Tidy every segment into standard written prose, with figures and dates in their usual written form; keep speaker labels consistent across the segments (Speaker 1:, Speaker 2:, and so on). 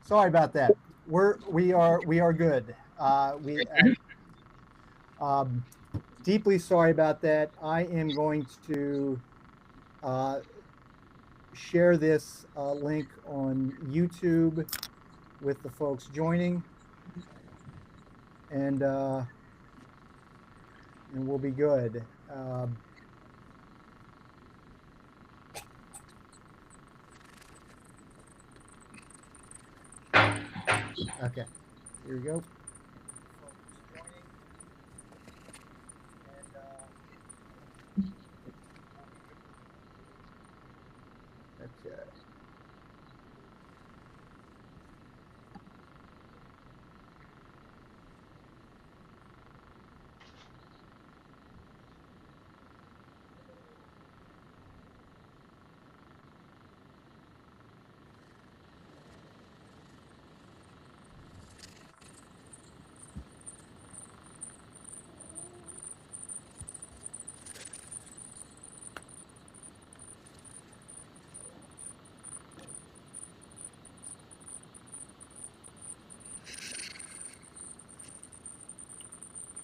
Speaker 1: Sorry about that. We are good. We um, Deeply sorry about that. I am going to uh, share this link on YouTube with the folks joining, and uh, and we'll be good. Okay, here we go. Folks joining, and we'll be good.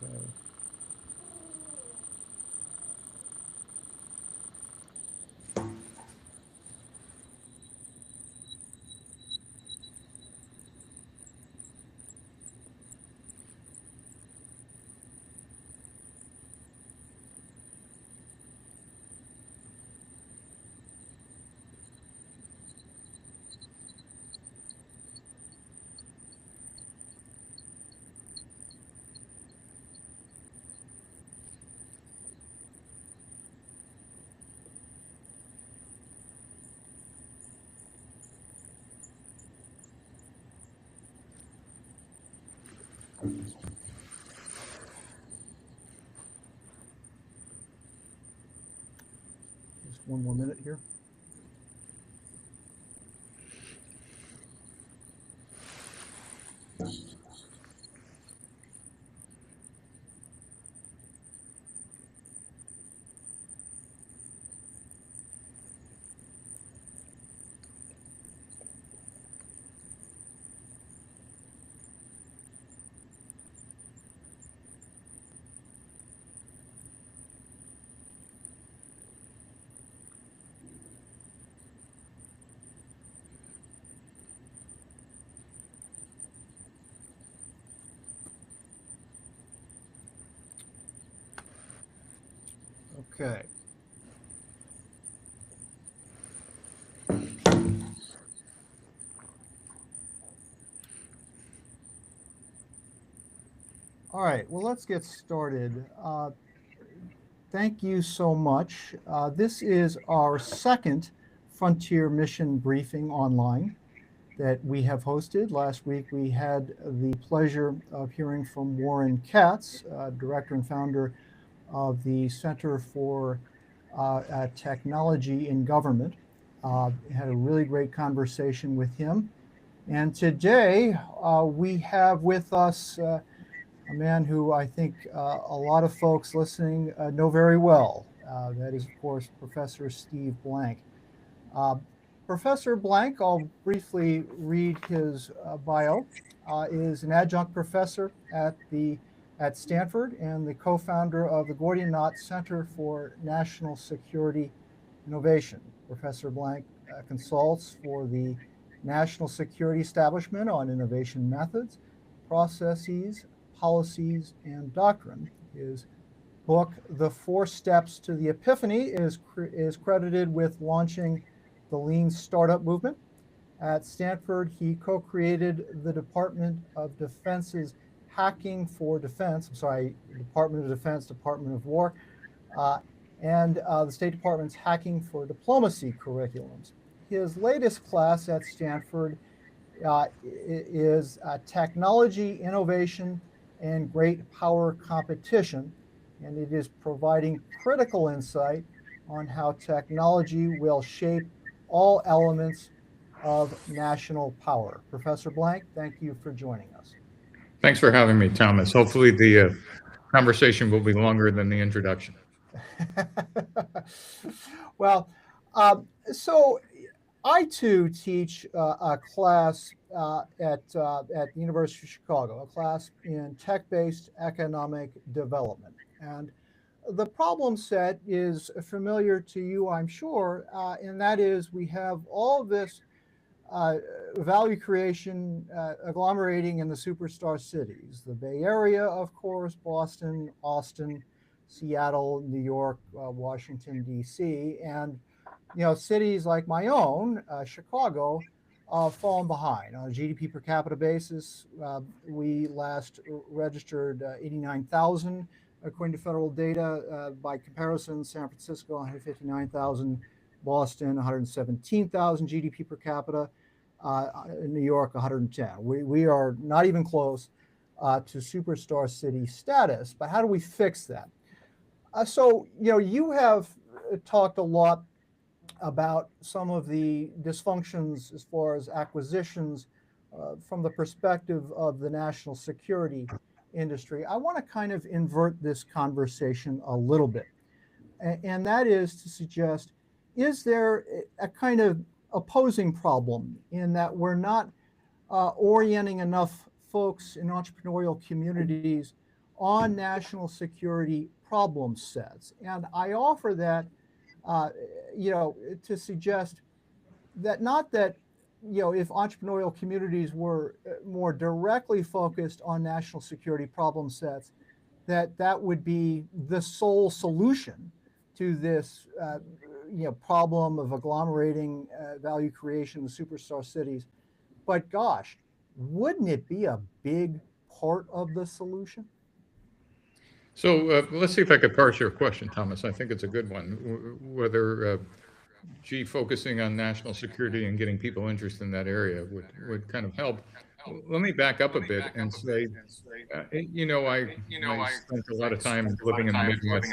Speaker 1: Okay. Okay. Just one more minute here. Okay. All right. Well, let's get started. Thank you so much. This is our second Frontier Mission briefing online that we have hosted. Last week, we had the pleasure of hearing from Warren Katz, director and founder of the Center for Technology in Government. Had a really great conversation with him. And today, we have with us a man who I think a lot of folks listening know very well. That is, of course, Professor Steve Blank. Uh, Professor Blank, I'll briefly read his bio, is an adjunct professor at Stanford and the co-founder of the Gordian Knot Center for National Security Innovation. Professor Blank consults for the national security establishment on innovation methods, processes, policies, and doctrine. His book, The Four Steps to the Epiphany, is credited with launching the lean startup movement. At Stanford, he co-created the Department of Defense's Hacking for Defense, Department of Defense, Department of War, and the State Department's Hacking for Diplomacy curriculums. His latest class at Stanford is Technology, Innovation, and Great Power Competition, and it is providing critical insight on how technology will shape all elements of national power. Professor Blank, thank you for joining us.
Speaker 2: Thanks for having me, Thomas. Hopefully the conversation will be longer than the introduction.
Speaker 1: Well, so I too teach a class at the University of Chicago, a class in tech-based economic development. And the problem set is familiar to you, I'm sure, and that is we have all of this value creation agglomerating in the superstar cities, the Bay Area, of course, Boston, Austin, Seattle, New York, Washington, D.C., and cities like my own, Chicago, fallen behind on a GDP per capita basis. We last registered 89,000 according to federal data. By comparison, San Francisco 159,000, Boston 117,000 GDP per capita, New York 110. We are not even close to superstar city status. But how do we fix that? So you have talked a lot about some of the dysfunctions as far as acquisitions from the perspective of the national security industry. I want to kind of invert this conversation a little bit, and that is to suggest, is there a kind of opposing problem in that we're not orienting enough folks in entrepreneurial communities on national security problem sets? And I offer that to suggest that not that, if entrepreneurial communities were more directly focused on national security problem sets, that would be the sole solution to this, problem of agglomerating value creation in superstar cities. But gosh, wouldn't it be a big part of the solution?
Speaker 2: So let's see if I could parse your question, Thomas. I think it's a good one. Whether focusing on national security and getting people interested in that area would kind of help. Let me back up a bit and say, I spent a lot of time living in the Midwest,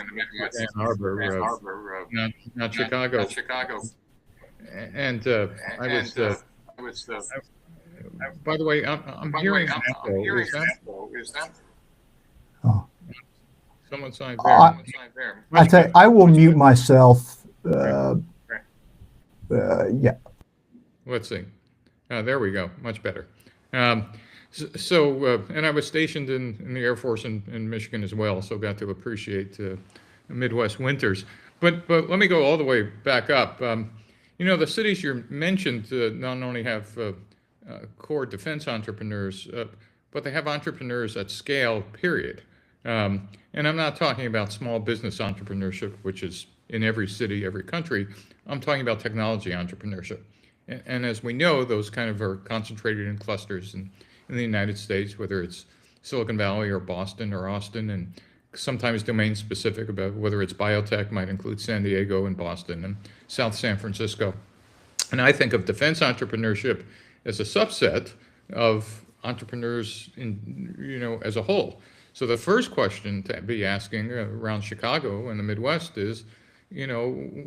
Speaker 2: Ann Arbor, not Chicago. And I was, by the way, I'm hearing an echo. Is that?
Speaker 1: Oh.
Speaker 2: Someone signed there.
Speaker 1: I will mute myself. Yeah.
Speaker 2: Let's see. There we go. Much better. And I was stationed in the Air Force in Michigan as well, so got to appreciate the Midwest winters. But let me go all the way back up. The cities you mentioned not only have core defense entrepreneurs, but they have entrepreneurs at scale, period. And I'm not talking about small business entrepreneurship, which is in every city, every country. I'm talking about technology entrepreneurship. And as we know, those kind of are concentrated in clusters in the United States, whether it's Silicon Valley or Boston or Austin, and sometimes domain specific about whether it's biotech, might include San Diego and Boston and South San Francisco. And I think of defense entrepreneurship as a subset of entrepreneurs as a whole. So the first question to be asking around Chicago and the Midwest is,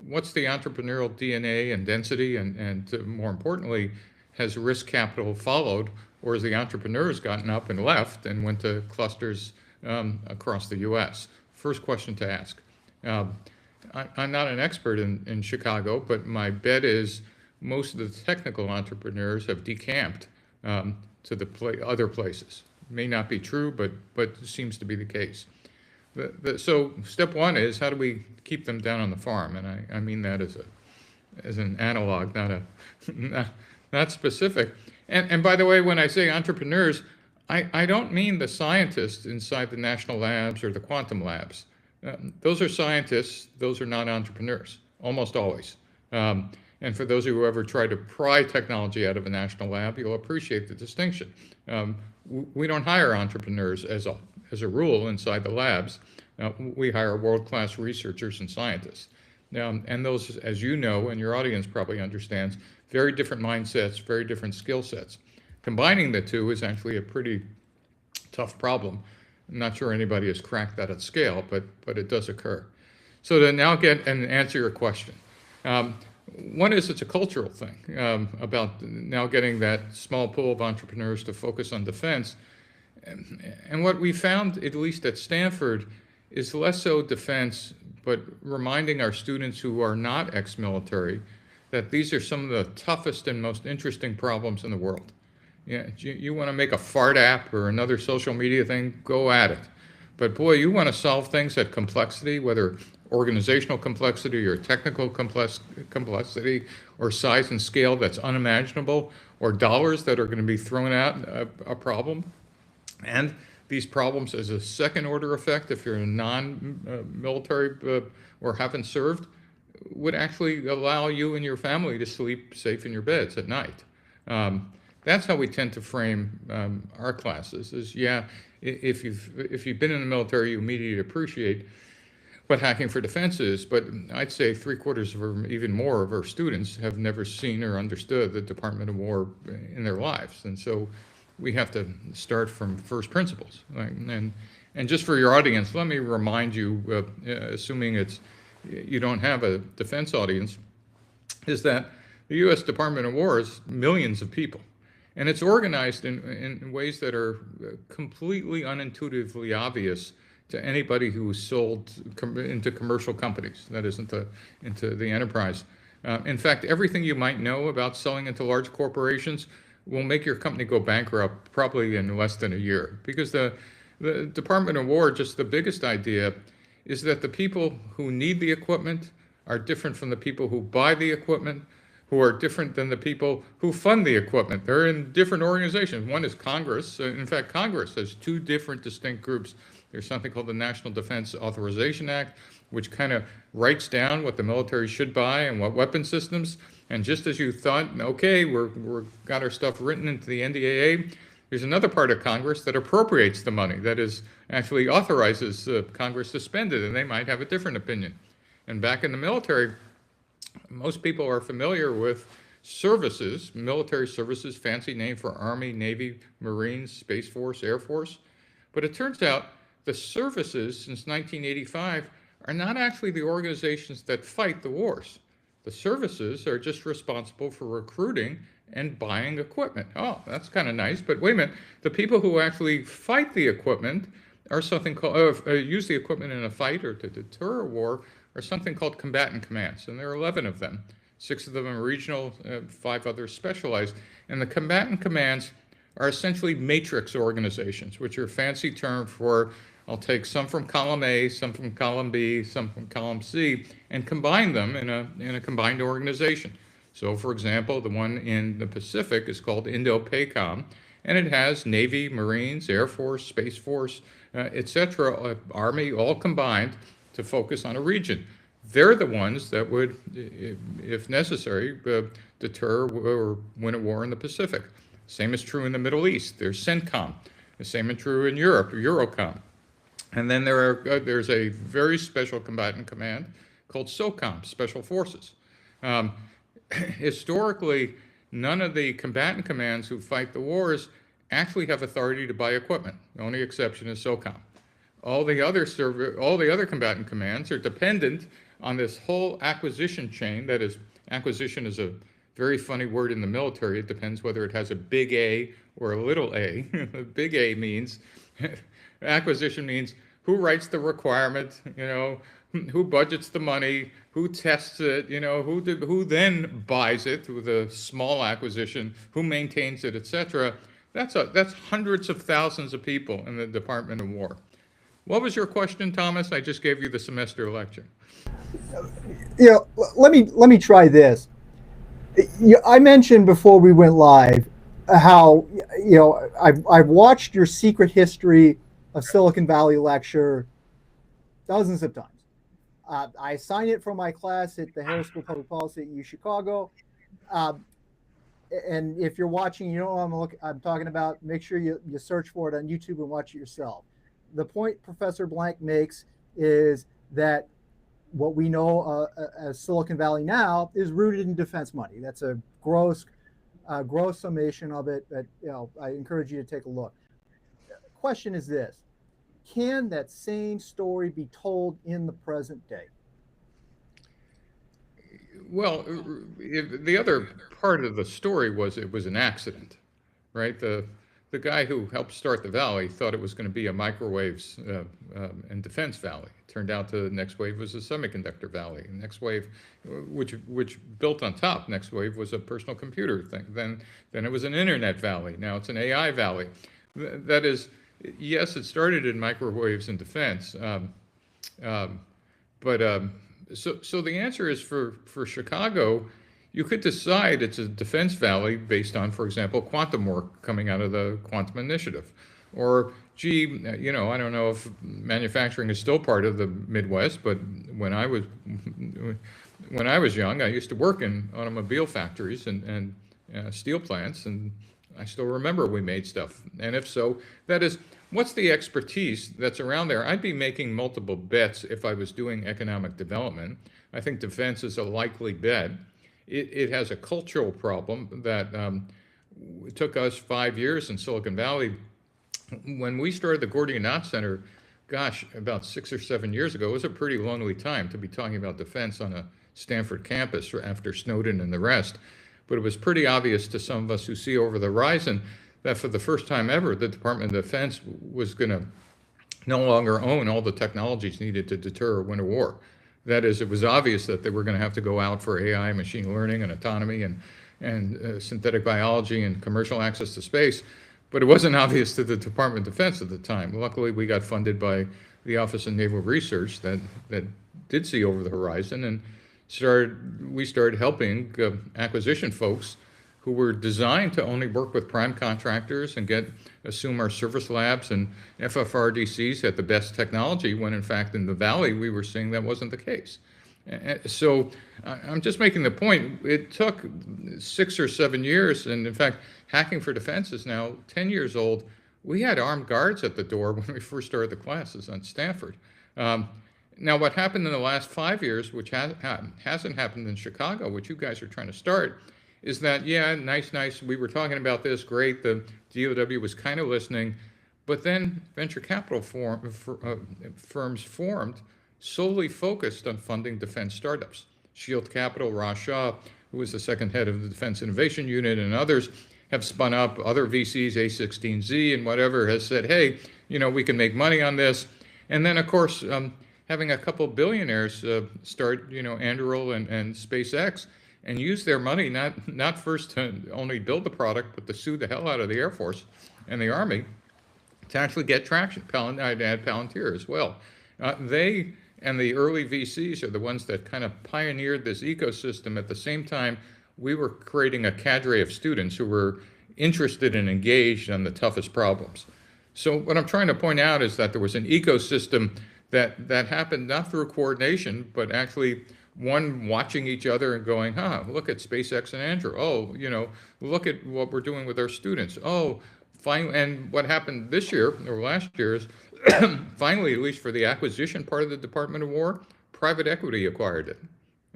Speaker 2: what's the entrepreneurial DNA and density, and more importantly, has risk capital followed, or has the entrepreneurs gotten up and left and went to clusters across the U.S.? First question to ask. I'm not an expert in Chicago, but my bet is most of the technical entrepreneurs have decamped to the other places. May not be true, but seems to be the case. So step one is, how do we keep them down on the farm? And I mean that as an analog, not specific. And by the way, when I say entrepreneurs, I don't mean the scientists inside the national labs or the quantum labs. Those are scientists. Those are not entrepreneurs, almost always. And for those of you who ever try to pry technology out of a national lab, you'll appreciate the distinction. We don't hire entrepreneurs as a rule inside the labs. We hire world-class researchers and scientists. And those, as you know, and your audience probably understands, very different mindsets, very different skill sets. Combining the two is actually a pretty tough problem. I'm not sure anybody has cracked that at scale, but it does occur. So to now get and answer your question. One is, it's a cultural thing about now getting that small pool of entrepreneurs to focus on defense. And what we found, at least at Stanford, is less so defense, but reminding our students who are not ex-military that these are some of the toughest and most interesting problems in the world. Yeah, you want to make a fart app or another social media thing, go at it. But boy, you want to solve things at complexity, whether organizational complexity or technical complexity or size and scale that's unimaginable, or dollars that are going to be thrown at a problem. And these problems as a second order effect, if you're a non-military or haven't served, would actually allow you and your family to sleep safe in your beds at night. That's how we tend to frame our classes. Is yeah, if you've been in the military, you immediately appreciate what hacking for defense is. But I'd say 3/4 or even more of our students have never seen or understood the Department of War in their lives, and so we have to start from first principles. Right? And just for your audience, let me remind you, assuming you don't have a defense audience, is that the U.S. Department of War is millions of people. And it's organized in ways that are completely unintuitively obvious to anybody who is sold into commercial companies, that is, into the enterprise. In fact, everything you might know about selling into large corporations will make your company go bankrupt probably in less than a year. Because the Department of War, just the biggest idea, is that the people who need the equipment are different from the people who buy the equipment, who are different than the people who fund the equipment. They're in different organizations. One is Congress. In fact, Congress has two different distinct groups. There's something called the National Defense Authorization Act, which kind of writes down what the military should buy and what weapon systems. And just as you thought, okay, we're got our stuff written into the NDAA, there's another part of Congress that appropriates the money, that is, actually authorizes Congress to spend it, and they might have a different opinion. And back in the military, most people are familiar with services, military services, fancy name for Army, Navy, Marines, Space Force, Air Force. But it turns out the services since 1985 are not actually the organizations that fight the wars. The services are just responsible for recruiting and buying equipment. Oh, that's kind of nice, but wait a minute. The people who actually fight the equipment are something called, use the equipment in a fight or to deter a war, are something called combatant commands, and there are 11 of them. 6 of them are regional, 5 others specialized. And the combatant commands are essentially matrix organizations, which are a fancy term for, I'll take some from column A, some from column B, some from column C, and combine them in a combined organization. So, for example, the one in the Pacific is called Indo-PACOM, and it has Navy, Marines, Air Force, Space Force, etc., Army, all combined to focus on a region. They're the ones that would, if necessary, deter or win a war in the Pacific. Same is true in the Middle East. There's CENTCOM. The same is true in Europe, EUROCOM. And then there's a very special combatant command called SOCOM, Special Forces. Historically, none of the combatant commands who fight the wars actually have authority to buy equipment. The only exception is SOCOM. All the other combatant commands are dependent on this whole acquisition chain. That is, acquisition is a very funny word in the military. It depends whether it has a big A or a little a. Big A means, acquisition means who writes the requirement, who budgets the money, who tests it, who then buys it with a small acquisition, who maintains it, etc. That's hundreds of thousands of people in the Department of War. What was your question, Thomas? I just gave you the semester lecture.
Speaker 1: Let me try this. I mentioned before we went live how I've watched your Secret History of Silicon Valley lecture dozens of times. I assigned it for my class at the Harris School of Public Policy at UChicago. And if you're watching, you know what I'm talking about, make sure you search for it on YouTube and watch it yourself. The point Professor Blank makes is that what we know as Silicon Valley now is rooted in defense money. That's a gross summation of it that I encourage you to take a look. Question is this: can that same story be told in the present day?
Speaker 2: Well, the other part of the story was it was an accident, right? The the guy who helped start the Valley thought it was going to be a microwaves and defense valley. It turned out the next wave was a semiconductor valley. The next wave, which built on top, next wave was a personal computer thing. Then it was an internet valley. Now it's an AI valley. That is, yes, it started in microwaves and defense, so the answer is for Chicago, you could decide it's a defense valley based on, for example, quantum work coming out of the quantum initiative. Or, gee, I don't know if manufacturing is still part of the Midwest, but when I was young, I used to work in automobile factories and steel plants, and I still remember we made stuff. And if so, that is, what's the expertise that's around there? I'd be making multiple bets if I was doing economic development. I think defense is a likely bet. It has a cultural problem that it took us 5 years in Silicon Valley. When we started the Gordian Knot Center, gosh, about 6 or 7 years ago, it was a pretty lonely time to be talking about defense on a Stanford campus after Snowden and the rest. But it was pretty obvious to some of us who see over the horizon that for the first time ever, the Department of Defense was going to no longer own all the technologies needed to deter or win a war. That is, it was obvious that they were going to have to go out for AI, machine learning, and autonomy, and synthetic biology, and commercial access to space. But it wasn't obvious to the Department of Defense at the time. Luckily, we got funded by the Office of Naval Research that did see over the horizon, and we started helping acquisition folks who were designed to only work with prime contractors and assume our service labs and FFRDCs had the best technology, when in fact in the Valley we were seeing that wasn't the case. So I'm just making the point, it took 6 or 7 years, and in fact Hacking for Defense is now 10 years old. We had armed guards at the door when we first started the classes on Stanford. Now what happened in the last 5 years, which hasn't happened in Chicago, which you guys are trying to start, is that, yeah, nice, we were talking about this, great, the DOW was kind of listening, but then venture capital firms formed solely focused on funding defense startups. Shield Capital, Ross Shaw, who was the second head of the Defense Innovation Unit, and others have spun up, other VCs, A16Z and whatever, has said, hey, we can make money on this. And then, of course, having a couple billionaires start, Anduril and SpaceX, and use their money not first to only build the product, but to sue the hell out of the Air Force and the Army to actually get traction. I'd add Palantir as well. They and the early VCs are the ones that kind of pioneered this ecosystem. At the same time, we were creating a cadre of students who were interested and engaged on the toughest problems. So what I'm trying to point out is that there was an ecosystem that happened not through coordination, but actually one watching each other and going, look at SpaceX and Andrew. Oh, look at what we're doing with our students. Oh, finally, and what happened this year or last year is finally, at least for the acquisition part of the Department of War, private equity acquired it.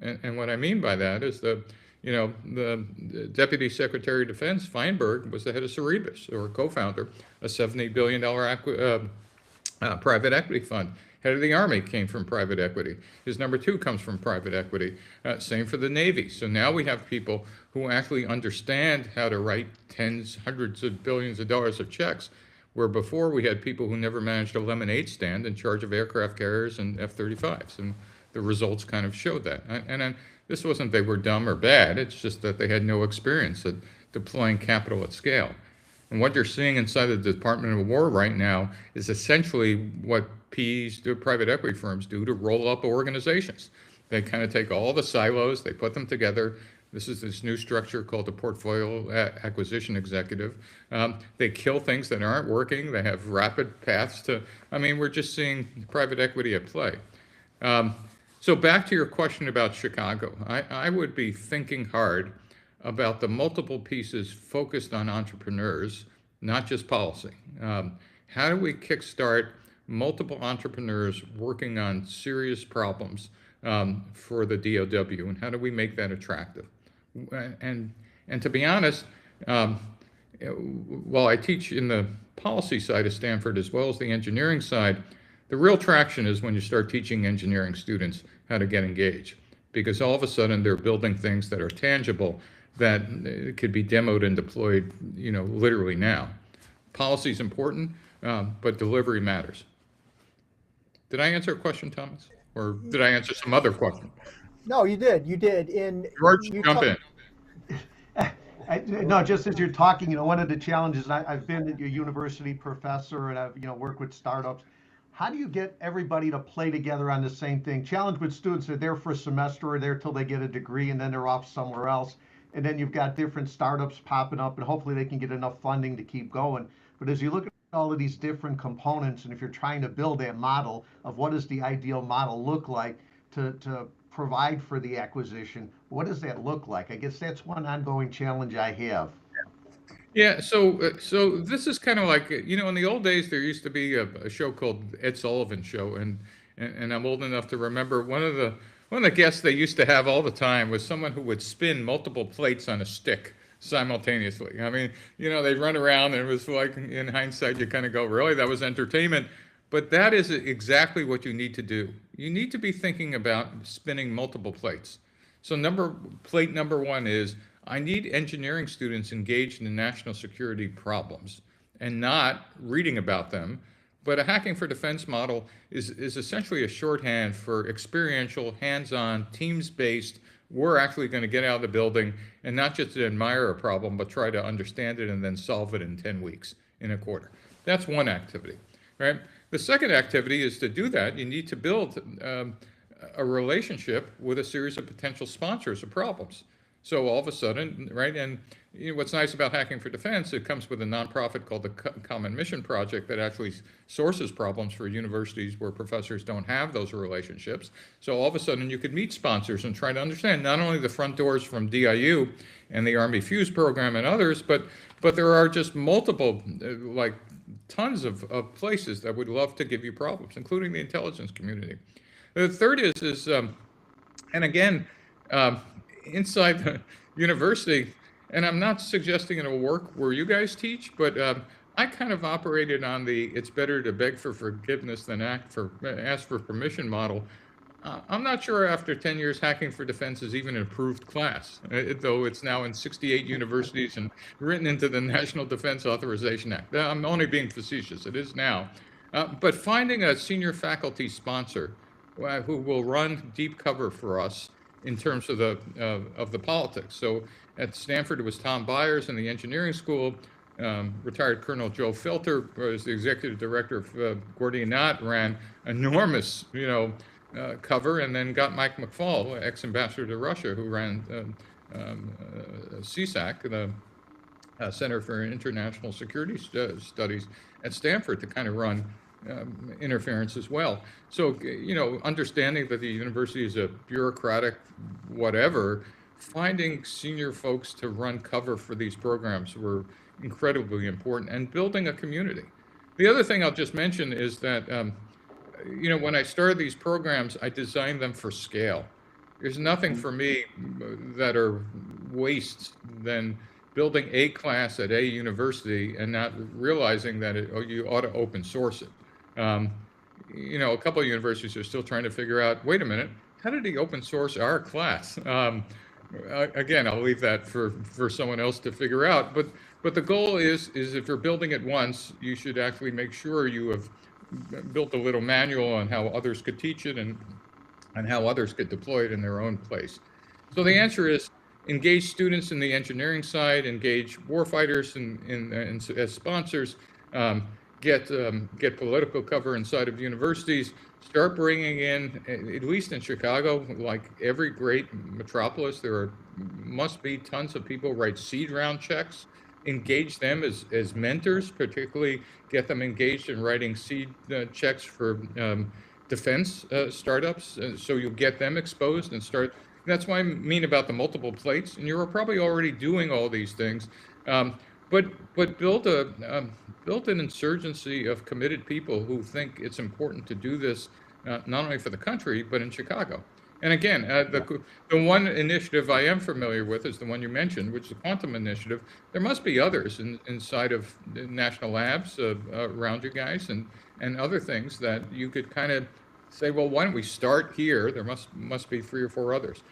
Speaker 2: And what I mean by that is the Deputy Secretary of Defense, Feinberg, was the head of Cerebus, or co-founder, a $70 billion private equity fund. Head of the Army came from private equity. His number 2 comes from private equity. Same for the Navy. So now we have people who actually understand how to write tens, hundreds of billions of dollars of checks, where before we had people who never managed a lemonade stand in charge of aircraft carriers and F-35s. And the results kind of showed that. And this wasn't they were dumb or bad. It's just that they had no experience at deploying capital at scale. And what you're seeing inside the Department of War right now is essentially what PEs do, private equity firms do, to roll up organizations. They kind of take all the silos, they put them together. This is this new structure called the Portfolio Acquisition Executive. They kill things that aren't working. They have rapid paths to, we're just seeing private equity at play. So back to your question about Chicago. I would be thinking hard about the multiple pieces focused on entrepreneurs, not just policy. How do we kickstart multiple entrepreneurs working on serious problems for the DOW, and how do we make that attractive? And to be honest, while I teach in the policy side of Stanford as well as the engineering side, the real traction is when you start teaching engineering students how to get engaged, because all of a sudden they're building things that are tangible that could be demoed and deployed, literally now. Policy is important, but delivery matters. Did I answer a question, Thomas? Or did I answer some other question?
Speaker 1: No, you did. You did. And
Speaker 2: George,
Speaker 1: you
Speaker 2: jump in.
Speaker 3: No, just as you're talking, one of the challenges, I've been a university professor and I've, worked with startups. How do you get everybody to play together on the same thing? Challenge with students, they're there for a semester or there till they get a degree and then they're off somewhere else. And then you've got different startups popping up and hopefully they can get enough funding to keep going. But as you look at all of these different components, and if you're trying to build that model of what does the ideal model look like to provide for the acquisition, what does that look like? I guess that's one ongoing challenge I have.
Speaker 2: Yeah, so this is kind of like, in the old days there used to be a show called Ed Sullivan Show, and I'm old enough to remember one of the guests they used to have all the time was someone who would spin multiple plates on a stick simultaneously. I mean, they'd run around and it was like, in hindsight, you kind of go, really, that was entertainment. But that is exactly what you need to do. You need to be thinking about spinning multiple plates. So plate number one is, I need engineering students engaged in national security problems and not reading about them. But a Hacking for Defense model is essentially a shorthand for experiential, hands-on, teams-based. We're actually going to get out of the building and not just admire a problem, but try to understand it and then solve it in 10 weeks, in a quarter. That's one activity, right? The second activity is to do that, you need to build a relationship with a series of potential sponsors of problems. So all of a sudden, right, and what's nice about Hacking for Defense, it comes with a nonprofit called the Common Mission Project that actually sources problems for universities where professors don't have those relationships. So all of a sudden you could meet sponsors and try to understand not only the front doors from DIU and the Army Fuse program and others, but there are just multiple, like tons of places that would love to give you problems, including the intelligence community. The third is and again, inside the university, and I'm not suggesting it'll work where you guys teach, but I kind of operated on the it's better to beg for forgiveness than ask for permission model. I'm not sure after 10 years Hacking for Defense is even an approved class, though it's now in 68 universities and written into the National Defense Authorization Act. I'm only being facetious, it is now. But finding a senior faculty sponsor who will run deep cover for us in terms of the politics. So at Stanford, it was Tom Byers in the engineering school. Retired Colonel Joe Filter was the executive director of Gordian Knot, ran enormous, cover, and then got Mike McFaul, ex-ambassador to Russia, who ran CSAC, the Center for International Security Studies at Stanford, to kind of run interference as well. So, understanding that the university is a bureaucratic whatever, finding senior folks to run cover for these programs were incredibly important, and building a community. The other thing I'll just mention is that, when I started these programs, I designed them for scale. There's nothing for me that are wastes than building a class at a university and not realizing that you ought to open source it. A couple of universities are still trying to figure out, wait a minute, how did he open source our class? Again, I'll leave that for someone else to figure out. But the goal is if you're building it once, you should actually make sure you have built a little manual on how others could teach it and how others could deploy it in their own place. So the answer is engage students in the engineering side, engage warfighters as sponsors, get political cover inside of universities, start bringing in, at least in Chicago, like every great metropolis, must be tons of people write seed round checks, engage them as mentors, particularly get them engaged in writing seed checks for defense startups, so you get them exposed and start. That's what I mean about the multiple plates, and you're probably already doing all these things. But build an insurgency of committed people who think it's important to do this, not only for the country, but in Chicago. And again, the one initiative I am familiar with is the one you mentioned, which is the Quantum Initiative. There must be others inside of the national labs around you guys and other things that you could kind of say, well, why don't we start here? There must be 3 or 4 others.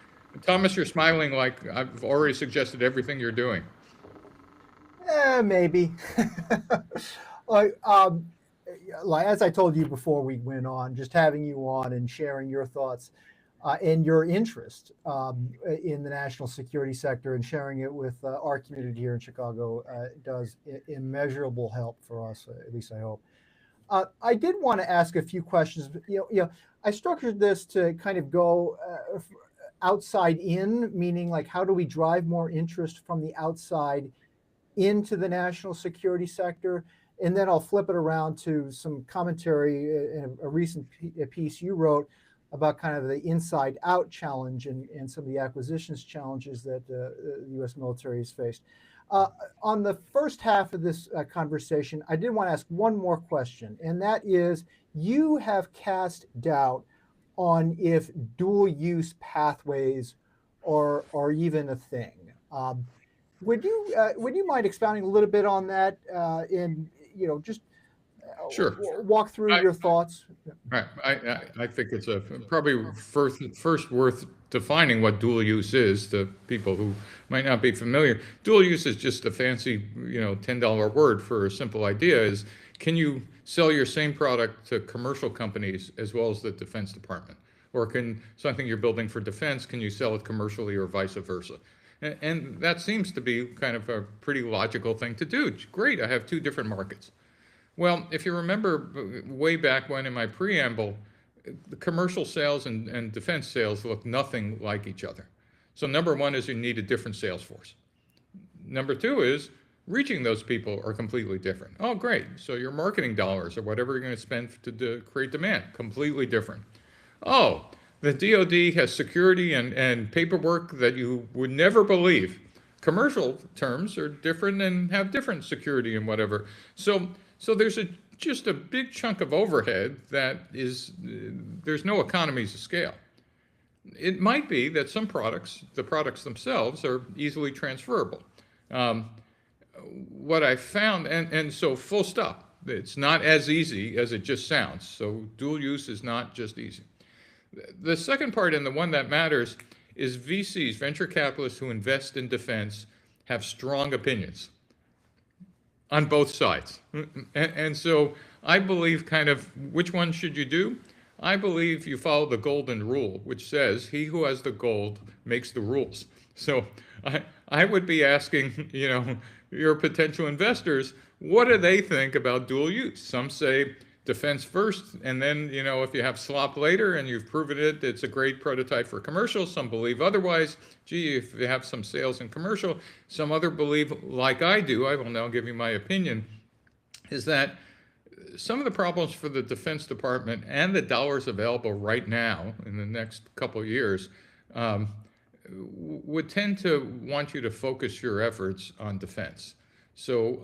Speaker 2: Thomas, you're smiling like I've already suggested everything you're doing.
Speaker 1: Maybe. Like, like, as I told you before we went on, just having you on and sharing your thoughts and your interest in the national security sector and sharing it with our community here in Chicago does immeasurable help for us, at least I hope. I did want to ask a few questions. I structured this to kind of go outside in, meaning like how do we drive more interest from the outside into the national security sector? And then I'll flip it around to some commentary in a recent piece you wrote about kind of the inside out challenge and some of the acquisitions challenges that the U.S. military has faced. On the first half of this conversation, I did want to ask one more question, and that is, you have cast doubt on if dual use pathways are even a thing. Would you mind expounding a little bit on that and just
Speaker 2: Sure.
Speaker 1: walk through your thoughts?
Speaker 2: Right. I think it's probably first worth defining what dual use is to people who might not be familiar. Dual use is just a fancy, $10 word for a simple idea is, can you sell your same product to commercial companies as well as the Defense Department? Or can something you're building for defense, can you sell it commercially or vice versa? And that seems to be kind of a pretty logical thing to do. Great, I have two different markets. Well, if you remember way back when in my preamble, the commercial sales and defense sales look nothing like each other. So number one is you need a different sales force. Number two is reaching those people are completely different. Oh, great. So your marketing dollars or whatever you're going to spend to create demand, completely different. Oh, the DoD has security and paperwork that you would never believe. Commercial terms are different and have different security and whatever. So there's just a big chunk of overhead that is, there's no economies of scale. It might be that some products, the products themselves, are easily transferable. What I found, and so full stop, it's not as easy as it just sounds. So dual use is not just easy. The second part, and the one that matters, is VCs, venture capitalists who invest in defense, have strong opinions on both sides. And so I believe kind of which one should you do? I believe you follow the golden rule, which says he who has the gold makes the rules. So I would be asking, your potential investors, what do they think about dual use? Some say defense first, and then, if you have slop later and you've proven it, it's a great prototype for commercial. Some believe otherwise. Gee, if you have some sales in commercial, some other believe, like I do, I will now give you my opinion, is that some of the problems for the Defense Department and the dollars available right now in the next couple of years would tend to want you to focus your efforts on defense. So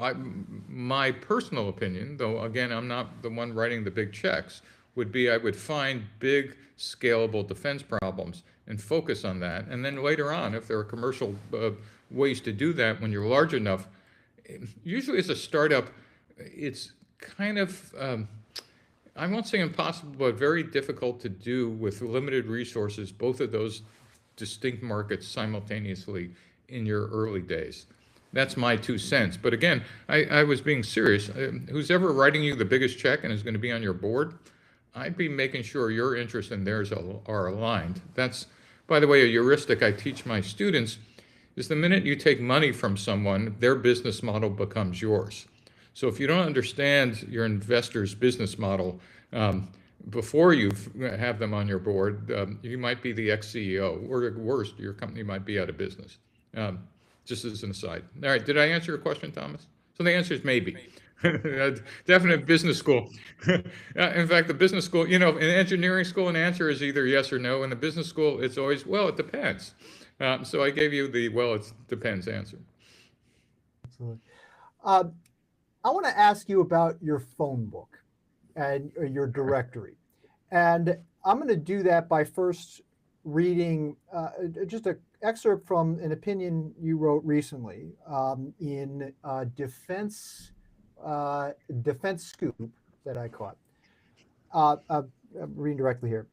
Speaker 2: my personal opinion, though, again, I'm not the one writing the big checks, would be I would find big, scalable defense problems and focus on that. And then later on, if there are commercial ways to do that when you're large enough, usually as a startup, it's kind of, I won't say impossible, but very difficult to do with limited resources, both of those distinct markets simultaneously in your early days. That's my 2 cents. But again, I was being serious. Who's ever writing you the biggest check and is going to be on your board, I'd be making sure your interests and theirs are aligned. That's, by the way, a heuristic I teach my students, is the minute you take money from someone, their business model becomes yours. So if you don't understand your investor's business model before you have them on your board, you might be the ex-CEO, or at worst, your company might be out of business. Just as an aside. All right, did I answer your question, Thomas? So the answer is maybe. Definite business school. In fact, the business school, in engineering school, an answer is either yes or no. In the business school, it's always, well, it depends. So I gave you the, well, it depends answer.
Speaker 1: Absolutely. I want to ask you about your phone book and your directory. And I'm going to do that by first reading just an excerpt from an opinion you wrote recently in Defense Scoop that I caught. I'm reading directly here.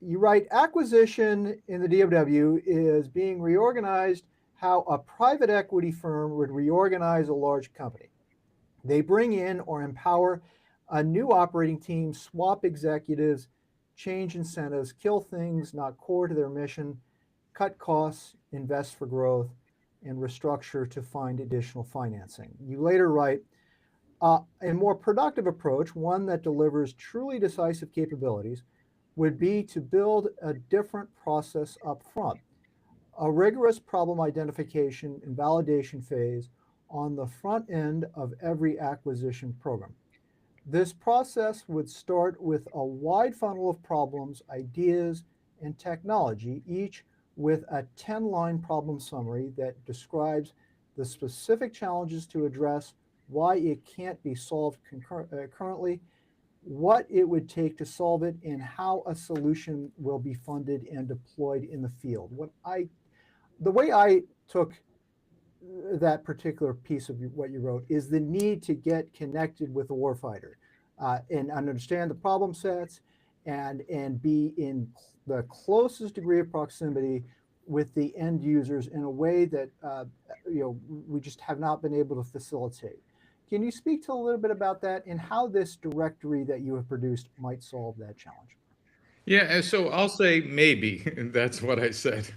Speaker 1: You write, acquisition in the DoW is being reorganized how a private equity firm would reorganize a large company. They bring in or empower a new operating team, swap executives, change incentives, kill things not core to their mission, cut costs, invest for growth, and restructure to find additional financing. You later write, a more productive approach, one that delivers truly decisive capabilities, would be to build a different process up front, a rigorous problem identification and validation phase on the front end of every acquisition program. This process would start with a wide funnel of problems, ideas, and technology, each with a 10-line problem summary that describes the specific challenges to address, why it can't be solved currently, what it would take to solve it, and how a solution will be funded and deployed in the field. The way I took that particular piece of what you wrote is the need to get connected with the warfighter and understand the problem sets and be in the closest degree of proximity with the end users in a way that we just have not been able to facilitate. Can you speak to a little bit about that and how this directory that you have produced might solve that challenge?
Speaker 2: Yeah, and so I'll say maybe. That's what I said,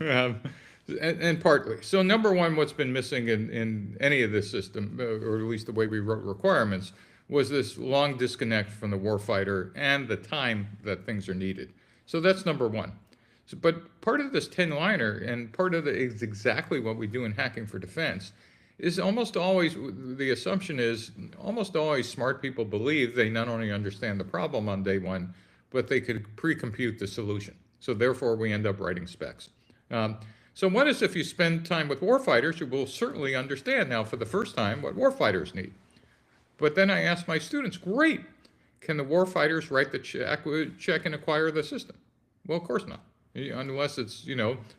Speaker 2: and partly. So number one, what's been missing in any of this system, or at least the way we wrote requirements, was this long disconnect from the warfighter and the time that things are needed. So that's number one. So, but part of this 10-liner, and part of it is exactly what we do in Hacking for Defense, is almost always, the assumption is almost always smart people believe they not only understand the problem on day one, but they could pre-compute the solution. So therefore, we end up writing specs. So what is if you spend time with warfighters, you will certainly understand now for the first time what warfighters need. But then I ask my students, great, can the warfighters write the check and acquire the system? Well, of course not. Unless it's,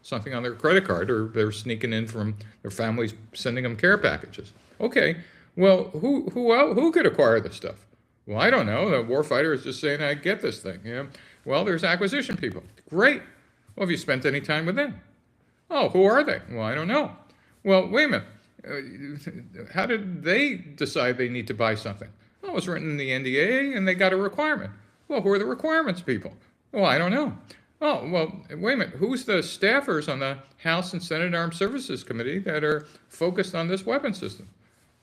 Speaker 2: something on their credit card or they're sneaking in from their families sending them care packages. Okay, well, who could acquire this stuff? Well, I don't know. The warfighter is just saying, I get this thing. Well, there's acquisition people. Great. Well, have you spent any time with them? Oh, who are they? Well, I don't know. Well, wait a minute. How did they decide they need to buy something? Well, it was written in the NDA and they got a requirement. Well, who are the requirements people? Well, I don't know. Oh, well, wait a minute. Who's the staffers on the House and Senate Armed Services Committee that are focused on this weapon system?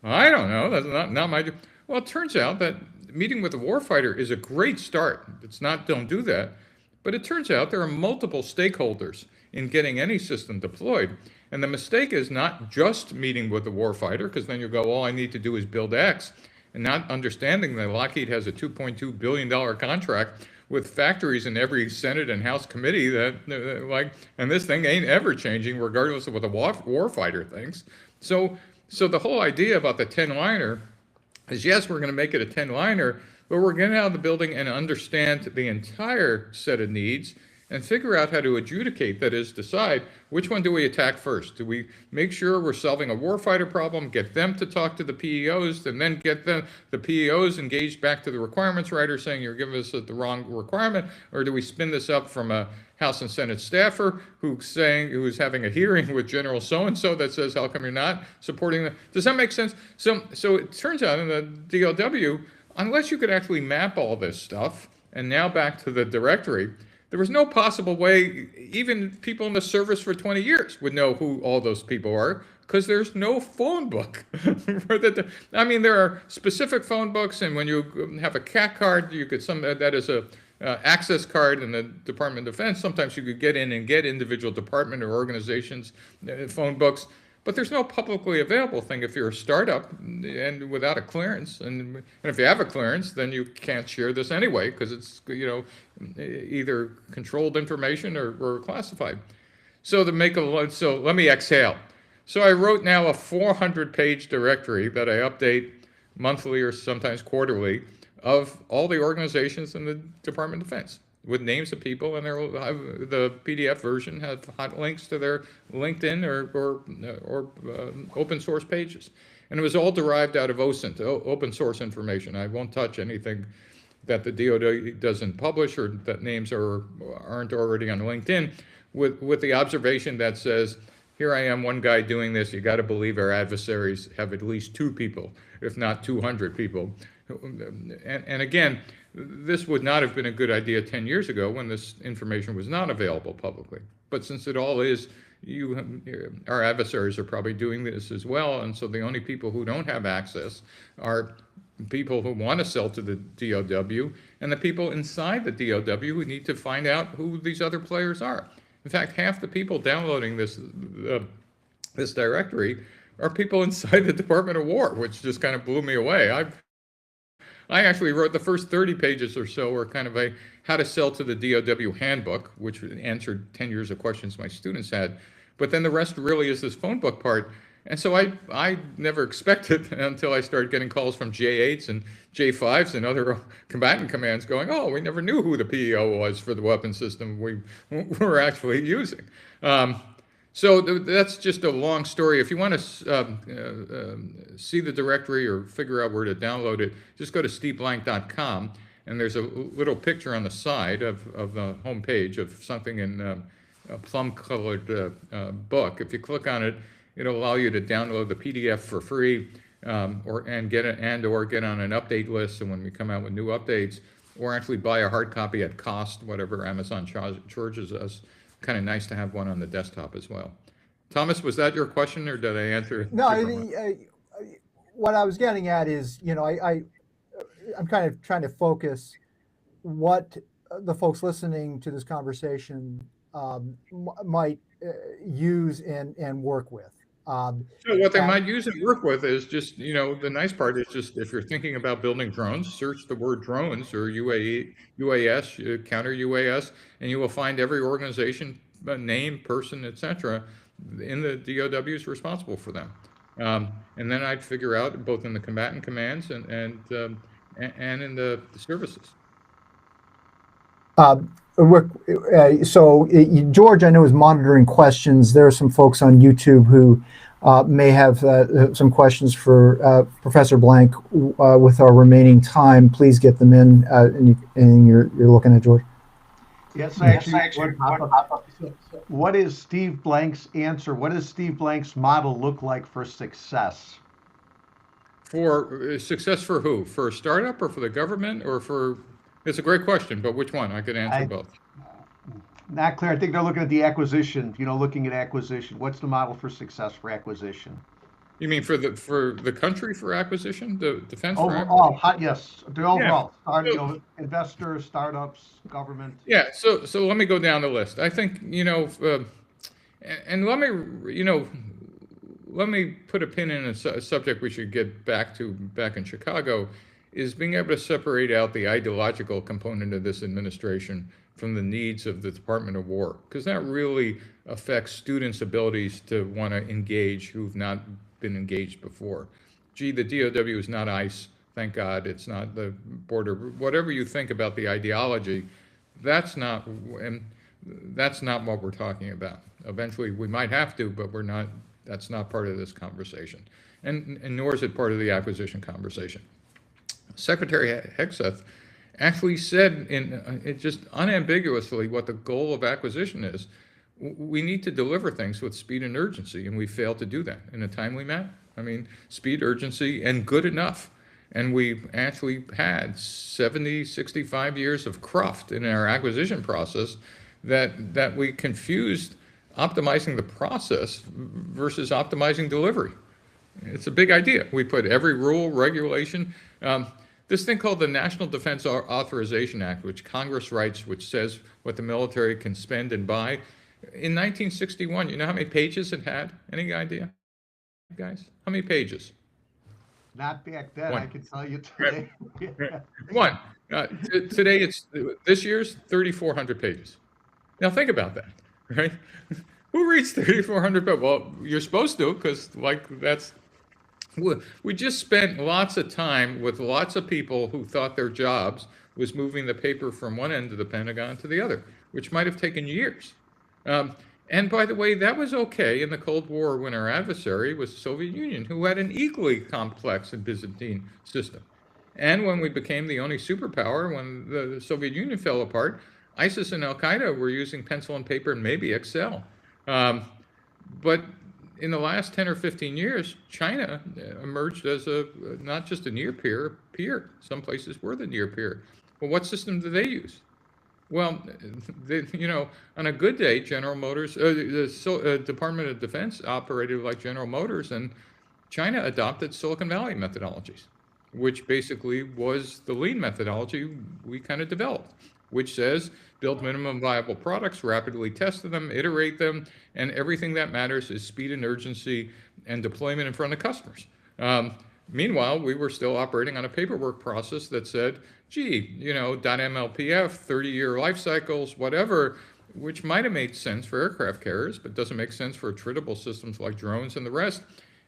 Speaker 2: I don't know. That's not my job. Well, it turns out that meeting with a warfighter is a great start. It's not don't do that. But it turns out there are multiple stakeholders in getting any system deployed. And the mistake is not just meeting with the warfighter, because then you go, all I need to do is build X, and not understanding that Lockheed has a $2.2 billion contract with factories in every Senate and House committee that and this thing ain't ever changing regardless of what the warfighter thinks. So the whole idea about the 10-liner is, yes, we're going to make it a 10-liner, but we're going to get out of the building and understand the entire set of needs and figure out how to adjudicate, that is, decide which one do we attack first. Do we make sure we're solving a warfighter problem, get them to talk to the PEOs, and then get the PEOs engaged back to the requirements writer saying you're giving us the wrong requirement, or do we spin this up from a House and Senate staffer who's having a hearing with General so-and-so that says, how come you're not supporting that? Does that make sense? So it turns out in the DOW, unless you could actually map all this stuff, and now back to the directory, there was no possible way even people in the service for 20 years would know who all those people are, because there's no phone book. I mean, there are specific phone books, and when you have a CAC card, you could that is a access card in the Department of Defense. Sometimes you could get in and get individual department or organizations phone books. But there's no publicly available thing if you're a startup and without a clearance. And if you have a clearance, then you can't share this anyway, because it's either controlled information or classified. So let me exhale. So I wrote now a 400-page directory that I update monthly or sometimes quarterly of all the organizations in the Department of Defense, with names of people, and the PDF version has hot links to their LinkedIn or open source pages. And it was all derived out of OSINT, open source information. I won't touch anything that the DoD doesn't publish or that names aren't already on LinkedIn, with the observation that says here I am, one guy doing this. You got to believe our adversaries have at least 2 people, if not 200 people. And again, this would not have been a good idea 10 years ago when this information was not available publicly. But since it all is, our adversaries are probably doing this as well. And so the only people who don't have access are people who want to sell to the DOW and the people inside the DOW who need to find out who these other players are. In fact, half the people downloading this directory are people inside the Department of War, which just kind of blew me away. I actually wrote the first 30 pages or so were kind of a how to sell to the DOW handbook, which answered 10 years of questions my students had. But then the rest really is this phone book part. And so I never expected until I started getting calls from J8s and J5s and other combatant commands going, oh, we never knew who the PEO was for the weapon system we were actually using. So that's just a long story. If you want to see the directory or figure out where to download it, just go to steveblank.com, and there's a little picture on the side of the homepage of something in a plum-colored book. If you click on it, it'll allow you to download the PDF for free, or get on an update list. So when we come out with new updates, or actually buy a hard copy at cost, whatever Amazon charges us. Kind of nice to have one on the desktop as well. Thomas, was that your question, or did I answer?
Speaker 1: No, what I was getting at is, I'm kind of trying to focus what the folks listening to this conversation might use and work with.
Speaker 2: So what they might use and work with is just, the nice part is just if you're thinking about building drones, search the word drones or UAS, counter UAS, and you will find every organization, name, person, etc. in the DOWs responsible for them. And then I'd figure out both in the combatant commands and in the services.
Speaker 1: George, I know, is monitoring questions. There are some folks on YouTube who may have some questions for Professor Blank with our remaining time. Please get them in, and you're looking at George.
Speaker 3: Yes, what is Steve Blank's answer? What does Steve Blank's model look like for success?
Speaker 2: For success for who? For a startup or for the government or for... It's a great question, but which one? I could answer both.
Speaker 3: Not clear. I think they're looking at the acquisition, looking at acquisition. What's the model for success for acquisition?
Speaker 2: You mean for the country for acquisition, the defense for
Speaker 3: acquisition? Yes, the overall. Yeah. Investors, startups, government.
Speaker 2: Yeah, so let me go down the list. I think, and let me put a pin in a subject we should get back in Chicago, is being able to separate out the ideological component of this administration from the needs of the Department of War, because that really affects students' abilities to want to engage who've not been engaged before. Gee, the DOW is not ICE, thank God. It's not the border. Whatever you think about the ideology, that's not what we're talking about. Eventually, we might have to, but we're not. That's not part of this conversation, and nor is it part of the acquisition conversation. Secretary Hegseth actually said it just unambiguously what the goal of acquisition is. We need to deliver things with speed and urgency, and we failed to do that in a timely manner. I mean, speed, urgency, and good enough. And we actually had 70, 65 years of cruft in our acquisition process that we confused optimizing the process versus optimizing delivery. It's a big idea. We put every rule, regulation, this thing called the National Defense Authorization Act, which Congress writes, which says what the military can spend and buy. In 1961, you know how many pages it had? Any idea, guys? How many pages?
Speaker 3: Not back then.
Speaker 2: One.
Speaker 3: I can tell you today.
Speaker 2: One. Today, this year's 3,400 pages. Now think about that, right? Who reads 3,400 pages? Well, you're supposed to, because that's... We just spent lots of time with lots of people who thought their jobs was moving the paper from one end of the Pentagon to the other, which might have taken years. And by the way, that was okay in the Cold War when our adversary was the Soviet Union, who had an equally complex and Byzantine system. And when we became the only superpower, when the Soviet Union fell apart, ISIS and Al-Qaeda were using pencil and paper and maybe Excel. But in the last 10 or 15 years, China emerged as not just a near peer. Some places were the near peer. Well, what system do they use? Well, on a good day, General Motors, the Department of Defense operated like General Motors, and China adopted Silicon Valley methodologies, which basically was the lean methodology we kind of developed, which says build minimum viable products, rapidly test them, iterate them, and everything that matters is speed and urgency and deployment in front of customers. Meanwhile, we were still operating on a paperwork process that said, gee, .mlpf, 30-year life cycles, whatever, which might have made sense for aircraft carriers, but doesn't make sense for attritable systems like drones and the rest.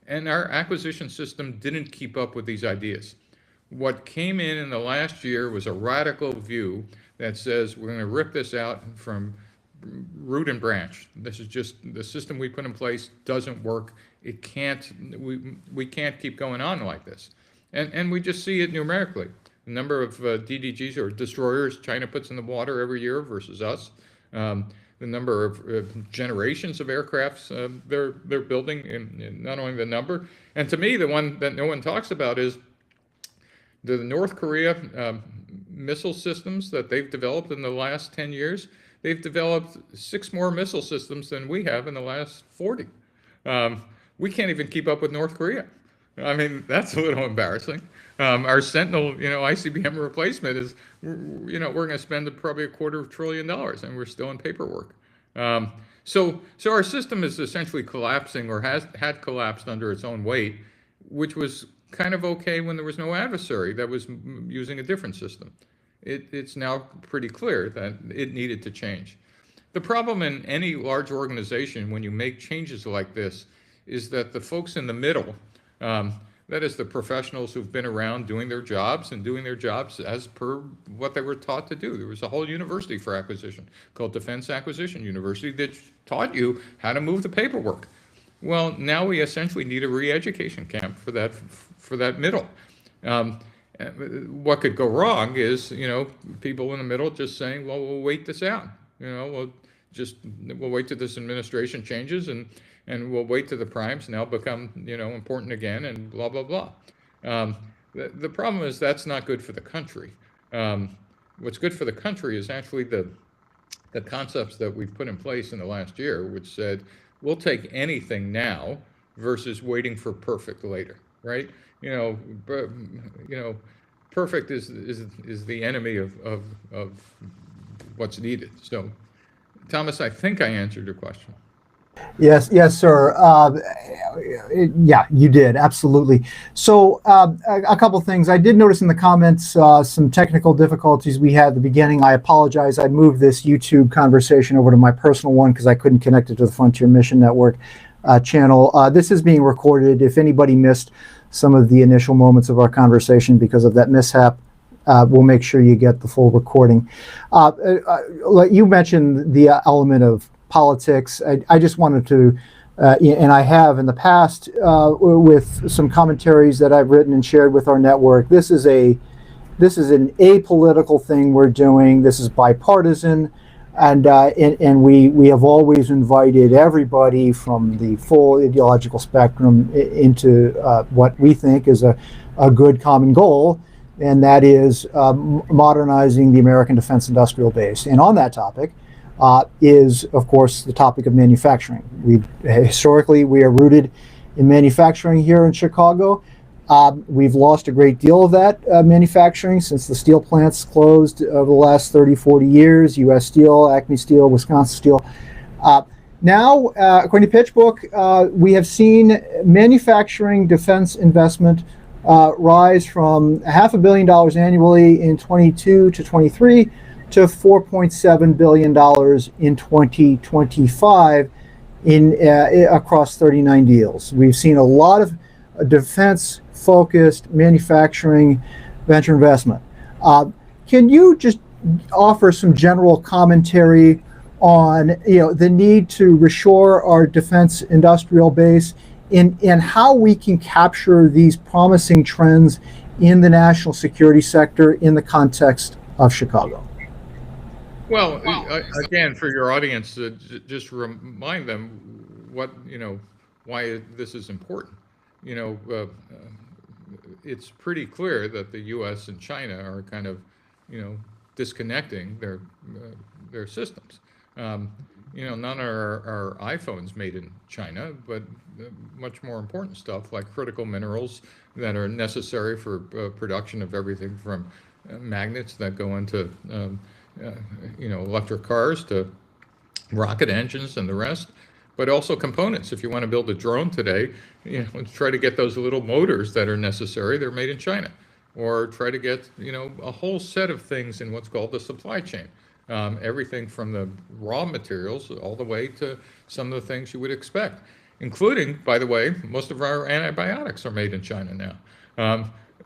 Speaker 2: And our acquisition system didn't keep up with these ideas. What came in the last year was a radical view that says we're going to rip this out from root and branch. This is just the system we put in place doesn't work. It can't. We can't keep going on like this, and we just see it numerically. The number of DDGs or destroyers China puts in the water every year versus us. The number of generations of aircrafts they're building, in not only the number. And to me, the one that no one talks about is the North Korea missile systems that they've developed in the last 10 years. They've developed 6 more missile systems than we have in the last 40. We can't even keep up with North Korea. I mean, that's a little embarrassing. Our Sentinel, ICBM replacement is, we're going to spend probably $250 billion, and we're still in paperwork. So our system is essentially collapsing, or had collapsed under its own weight, which was kind of okay when there was no adversary that was using a different system. It's now pretty clear that it needed to change. The problem in any large organization when you make changes like this is that the folks in the middle, that is the professionals who've been around doing their jobs as per what they were taught to do. There was a whole university for acquisition called Defense Acquisition University that taught you how to move the paperwork. Well, now we essentially need a re-education camp for that middle. What could go wrong is, people in the middle just saying, well, we'll wait this out. We'll wait till this administration changes and we'll wait till the primes now become, important again and blah, blah, blah. The problem is that's not good for the country. What's good for the country is actually the concepts that we've put in place in the last year, which said, we'll take anything now versus waiting for perfect later, right? Perfect is the enemy of what's needed. So, Thomas, I think I answered your question.
Speaker 1: Yes, sir. Yeah, you did. Absolutely. So a couple things. I did notice in the comments some technical difficulties we had at the beginning. I apologize. I moved this YouTube conversation over to my personal one because I couldn't connect it to the Frontier Mission Network channel. This is being recorded. If anybody missed some of the initial moments of our conversation because of that mishap, we'll make sure you get the full recording. You mentioned the element of politics. I just wanted to, and I have in the past with some commentaries that I've written and shared with our network. This is an apolitical thing we're doing. This is bipartisan, and we have always invited everybody from the full ideological spectrum into what we think is a good common goal, and that is modernizing the American defense industrial base. And on that topic is, of course, the topic of manufacturing. Historically, we are rooted in manufacturing here in Chicago. We've lost a great deal of that manufacturing since the steel plants closed over the last 30, 40 years, U.S. Steel, Acme Steel, Wisconsin Steel. Now, according to PitchBook, we have seen manufacturing defense investment rise from $500 million annually in 22 to 23 to $4.7 billion in 2025 across 39 deals. We've seen a lot of defense-focused manufacturing venture investment. Can you just offer some general commentary on the need to reshore our defense industrial base and how we can capture these promising trends in the national security sector in the context of Chicago?
Speaker 2: Well, again, for your audience, just remind them why this is important. It's pretty clear that the U.S. and China are kind of, disconnecting their systems. None of our iPhones made in China, but much more important stuff like critical minerals that are necessary for production of everything from magnets that go into, electric cars to rocket engines and the rest, but also components. If you want to build a drone today, try to get those little motors that are necessary. They're made in China, or try to get, a whole set of things in what's called the supply chain. Everything from the raw materials all the way to some of the things you would expect, including, by the way, most of our antibiotics are made in China now.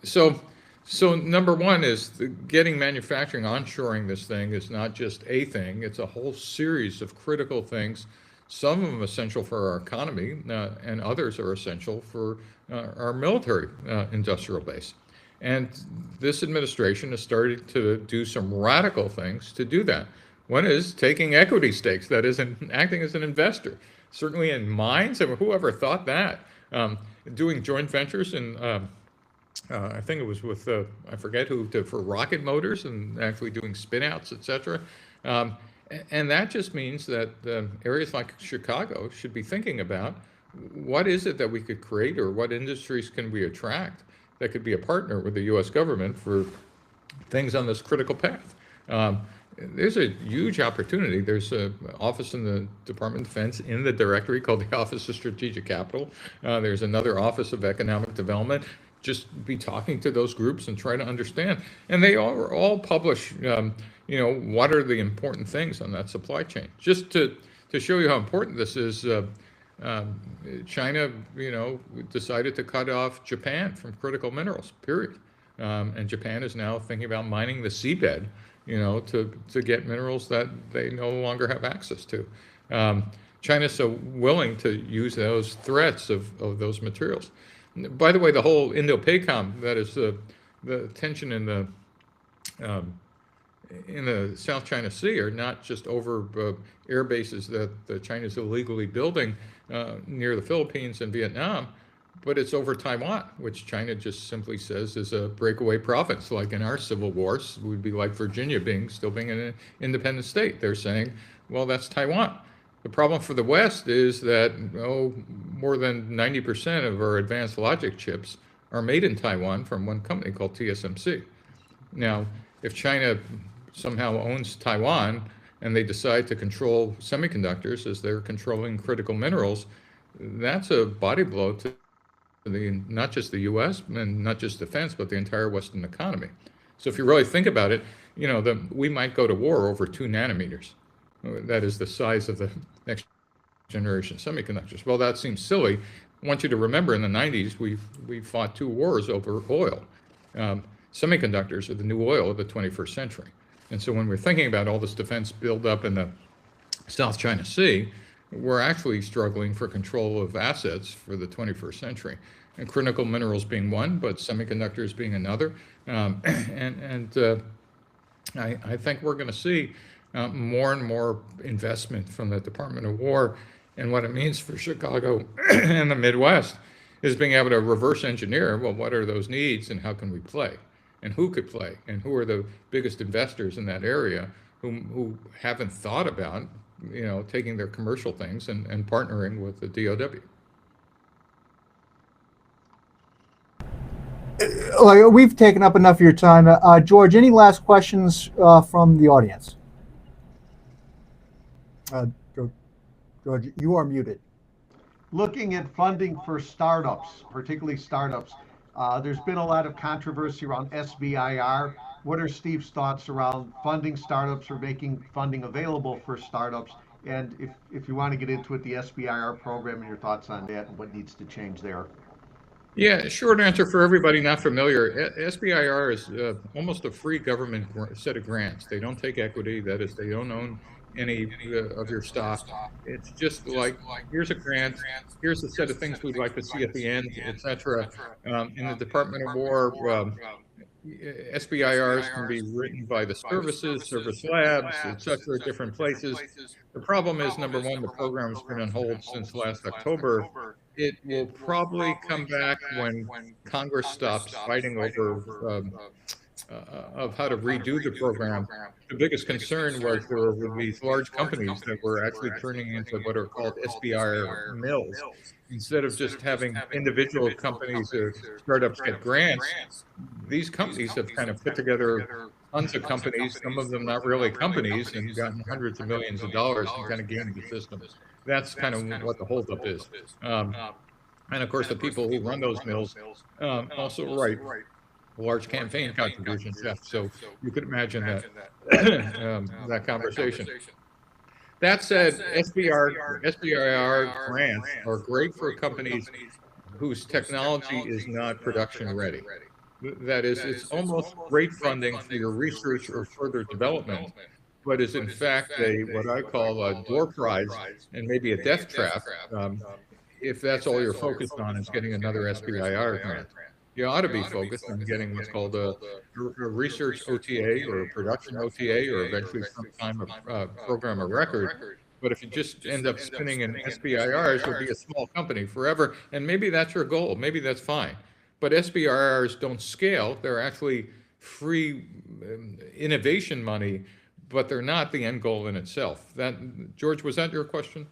Speaker 2: So number one is getting manufacturing, onshoring this thing is not just a thing, it's a whole series of critical things. Some of them essential for our economy, and others are essential for our military industrial base. And this administration has started to do some radical things to do that. One is taking equity stakes, that is, acting as an investor, certainly in mines. And whoever thought that? Doing joint ventures in, I think it was with, I forget who, for rocket motors and actually doing spin-outs, et cetera. And that just means that areas like Chicago should be thinking about what is it that we could create, or what industries can we attract that could be a partner with the U.S. government for things on this critical path. There's a huge opportunity. There's an office in the Department of Defense in the directory called the Office of Strategic Capital. There's another Office of Economic Development. Just be talking to those groups and try to understand. And they all publish, what are the important things on that supply chain. Just to show you how important this is, China, decided to cut off Japan from critical minerals, period. And Japan is now thinking about mining the seabed, to get minerals that they no longer have access to. China's so willing to use those threats of those materials. By the way, the whole Indo-PACOM, that is the tension in the South China Sea, are not just over air bases that China's illegally building near the Philippines and Vietnam, but it's over Taiwan, which China just simply says is a breakaway province. Like in our civil wars, would be like Virginia still being an independent state. They're saying, well, that's Taiwan. The problem for the West is that more than 90% of our advanced logic chips are made in Taiwan from one company called TSMC. Now, if China somehow owns Taiwan and they decide to control semiconductors as they're controlling critical minerals, that's a body blow to not just the U.S. and not just defense, but the entire Western economy. So if you really think about it, we might go to war over 2 nanometers. That is the size of the next generation semiconductors. Well, that seems silly. I want you to remember in the 90s, we fought 2 wars over oil. Semiconductors are the new oil of the 21st century. And so when we're thinking about all this defense buildup in the South China Sea, we're actually struggling for control of assets for the 21st century. And critical minerals being one, but semiconductors being another. I think we're going to see more and more investment from the Department of War. And what it means for Chicago and the Midwest is being able to reverse engineer, well, what are those needs and how can we play? And who could play? And who are the biggest investors in that area who haven't thought about, taking their commercial things and partnering with the DOW?
Speaker 1: We've taken up enough of your time. George, any last questions from the audience? George, you are muted.
Speaker 3: Looking at funding for startups, particularly startups, there's been a lot of controversy around SBIR. What are Steve's thoughts around funding startups or making funding available for startups? And if you want to get into it, the SBIR program and your thoughts on that and what needs to change there.
Speaker 2: Yeah, short answer for everybody not familiar. SBIR is almost a free government set of grants. They don't take equity. That is, they don't own any of your stock. It's just like, here's a grant, here's a set of things we'd like to see at the end, etc. In the Department of War, SBIRs can be written by the services, service labs, etc., different places. The problem is, number one, the program's been on hold since last October. It will probably come back when Congress stops fighting over of how to redo the program. The biggest concern was there were these large companies that were actually turning into what are called SBIR mills. Instead of just having individual companies or startups get grants, these companies have kind of put together tons of companies, some of them not really companies, and gotten hundreds of millions of dollars and kind of gamed the system. That's kind of what the holdup is. And of course, the people who run those mills also write large campaign contributions. Yeah, so you could imagine that that conversation. That said, SBIR grants are great for companies whose technology is not production ready. That is, it's almost great funding for your research or further development, but is in fact what I call a door prize and maybe a death trap if that's all you're focused on is getting another SBIR grant. You ought to be focused on getting what's called a research OTA or a production OTA or eventually some kind of program of record. But if you just end up spinning in SBIRs, you'll be a small company forever. And maybe that's your goal. Maybe that's fine. But SBIRs don't scale. They're actually free innovation money, but they're not the end goal in itself. George, was that your question?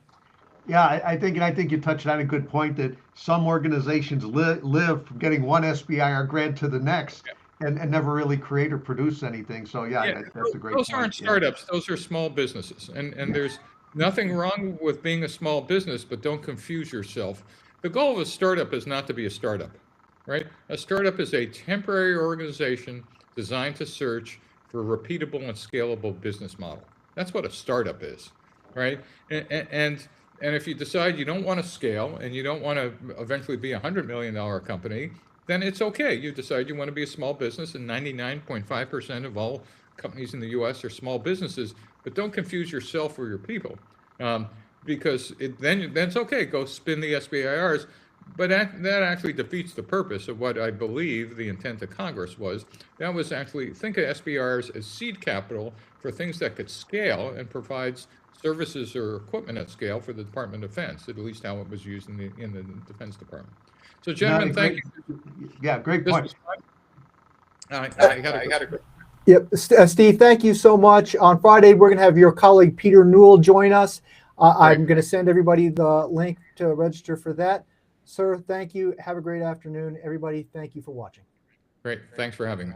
Speaker 3: Yeah, I think you touched on a good point that some organizations live from getting one SBIR grant to the next and never really create or produce anything. So yeah, that's a great point.
Speaker 2: Those aren't startups. Those are small businesses. And there's nothing wrong with being a small business, but don't confuse yourself. The goal of a startup is not to be a startup, right? A startup is a temporary organization designed to search for a repeatable and scalable business model. That's what a startup is, right? And if you decide you don't want to scale and you don't want to eventually be a $100 million company, then it's okay. You decide you want to be a small business, and 99.5% of all companies in the U.S. are small businesses. But don't confuse yourself or your people, because then it's okay. Go spin the SBIRs. But that actually defeats the purpose of what I believe the intent of Congress was. That was actually think of SBIRs as seed capital for things that could scale and provides services or equipment at scale for the Department of Defense, at least how it was used in the Defense Department. So, gentlemen, thank you.
Speaker 3: Yeah, great point.
Speaker 2: I got to go.
Speaker 1: Yep, Steve, thank you so much. On Friday, we're going to have your colleague Peter Newell join us. I'm going to send everybody the link to register for that. Sir, thank you. Have a great afternoon. Everybody, thank you for watching.
Speaker 2: Great. Thanks for having me.